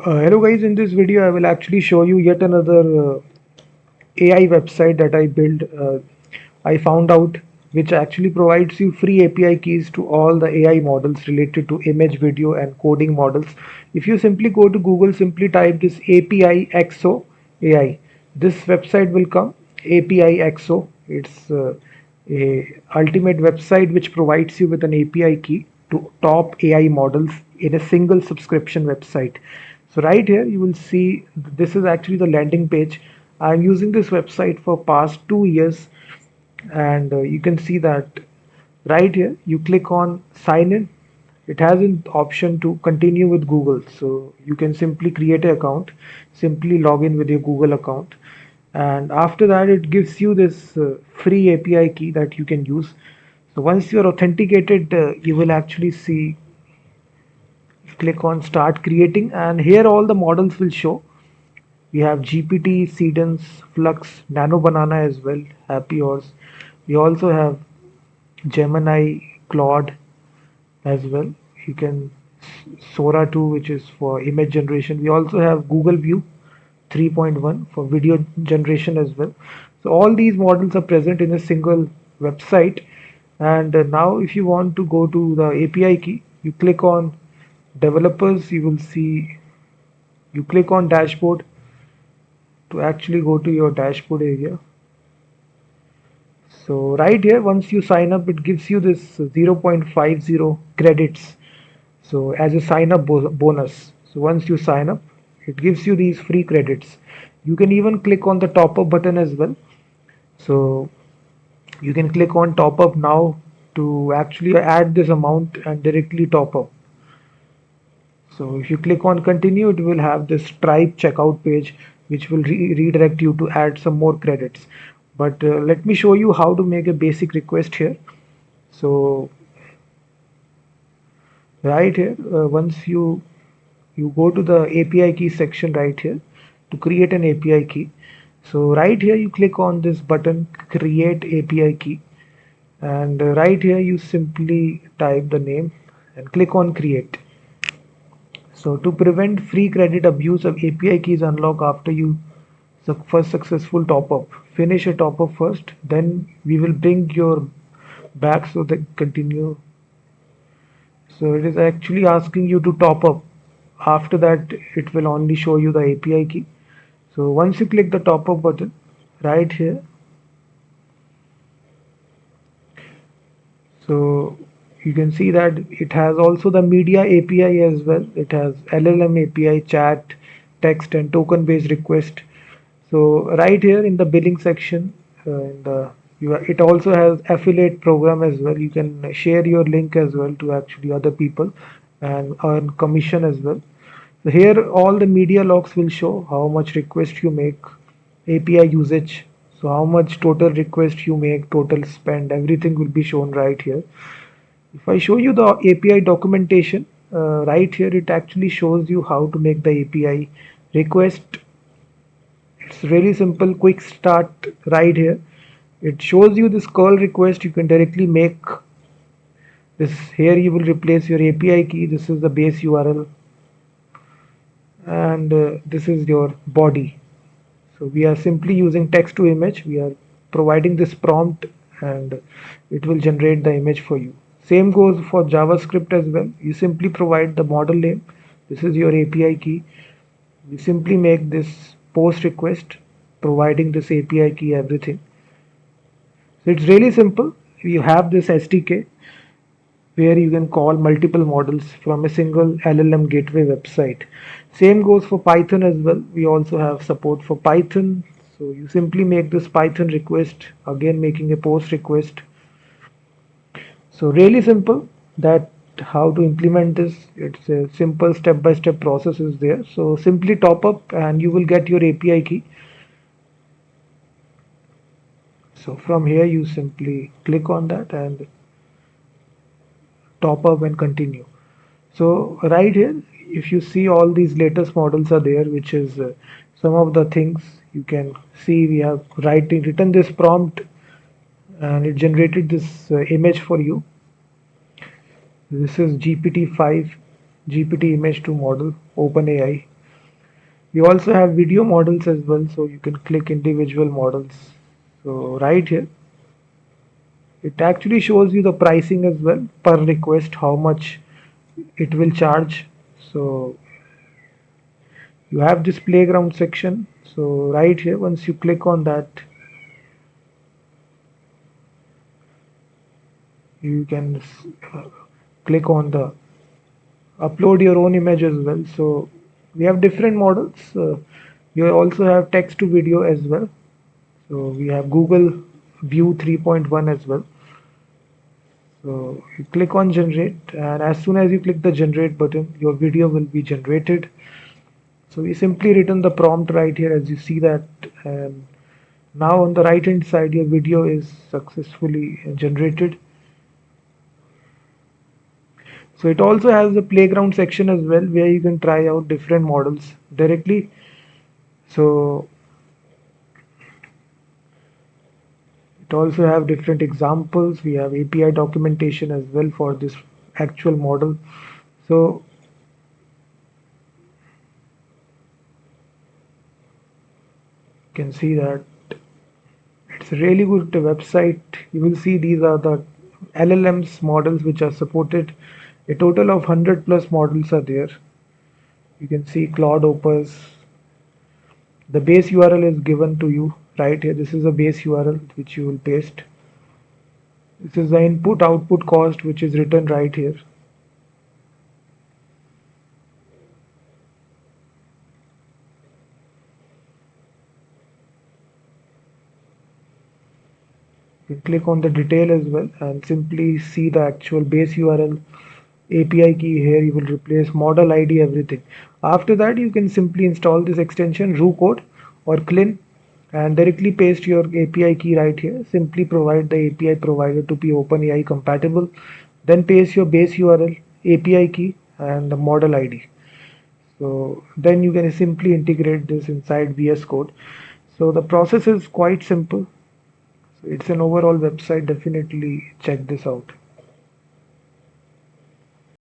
Hello guys, in this video I will actually show you yet another AI website that I built. I found out which actually provides you free API keys to all the AI models related to image, video and coding models. If you simply go to Google, simply type this APIXO AI. This website will come, APIXO. It's a ultimate website which provides you with an API key to top AI models in a single subscription website. So right here you will see this is actually the landing page. I'm using this website for past 2 years, and you can see that right here you click on sign in. It has an option to continue with Google, so you can simply create an account, simply log in with your Google account, and after that it gives you this free API key that you can use. So once you are authenticated, you will actually see, click on start creating, and here all the models will show. We have GPT, Sedence, Flux, Nano Banana as well, Happy Horse. We also have Gemini, Claude as well. You can Sora 2, which is for image generation. We also have Google View 3.1 for video generation as well. So all these models are present in a single website. And now if you want to go to the API key, you click on developers, you will see, you click on dashboard to actually go to your dashboard area. So right here, once you sign up, it gives you this 0.50 credits. So as a sign up bonus. So once you sign up, it gives you these free credits. You can even click on the top up button as well. So you can click on top up now to actually add this amount and directly top up. So if you click on continue, it will have this Stripe checkout page, which will redirect you to add some more credits. But let me show you how to make a basic request here. So right here, once you go to the API key section right here to create an API key. So right here you click on this button, create API key, and right here you simply type the name and click on create. So to prevent free credit abuse, of API keys unlock after you first successful top up. Finish a top up first, then we will bring your back so that continue. So it is actually asking you to top up. After that, it will only show you the API key. So once you click the top up button right here, so you can see that it has also the media API as well. It has LLM API, chat, text, and token based request. So right here in the billing section, it also has affiliate program as well. You can share your link as well to actually other people and earn commission as well. So here all the media logs will show how much request you make, API usage. So how much total request you make, total spend, everything will be shown right here. If I show you the API documentation, right here it actually shows you how to make the API request. It's really simple, quick start right here. It shows you this call request. You can directly make this. Here you will replace your API key. This is the base URL, and this is your body. So we are simply using text to image. We are providing this prompt, and it will generate the image for you. Same goes for JavaScript as well. You simply provide the model name. This is your API key. You simply make this post request, providing this API key, everything. So it's really simple. You have this SDK where you can call multiple models from a single LLM gateway website. Same goes for Python as well. We also have support for Python. So you simply make this Python request, again making a post request. So really simple that how to implement this. It's a simple step-by-step process is there. So simply top up and you will get your API key. So from here you simply click on that and top up and continue. So right here, if you see all these latest models are there, which is some of the things you can see. We have written this prompt and it generated this image for you. This is GPT-5, GPT image 2 model, OpenAI. We also have video models as well, so you can click individual models. So right here, it actually shows you the pricing as well per request, how much it will charge. So you have this playground section. So right here, once you click on that, you can uh, click on the upload your own image as well. So we have different models. You also have text to video as well. So we have Google View 3.1 as well. So you click on generate, and as soon as you click the generate button, your video will be generated. So we simply written the prompt right here, as you see that, and now on the right hand side your video is successfully generated. So it also has a playground section as well, where you can try out different models directly. So it also have different examples. We have API documentation as well for this actual model. So you can see that it's a really good website. You will see these are the LLMs models which are supported. A total of 100 plus models are there. You can see Claude Opus. The base URL is given to you right here. This is a base URL which you will paste. This is the input output cost which is written right here. You click on the detail as well and simply see the actual base URL, API key. Here you will replace model ID, everything. After that you can simply install this extension RuCode or Clean and directly paste your API key right here. Simply provide the API provider to be OpenAI compatible. Then paste your base URL, API key and the model ID. So then you can simply integrate this inside VS Code. So the process is quite simple. So it's an overall website. Definitely check this out.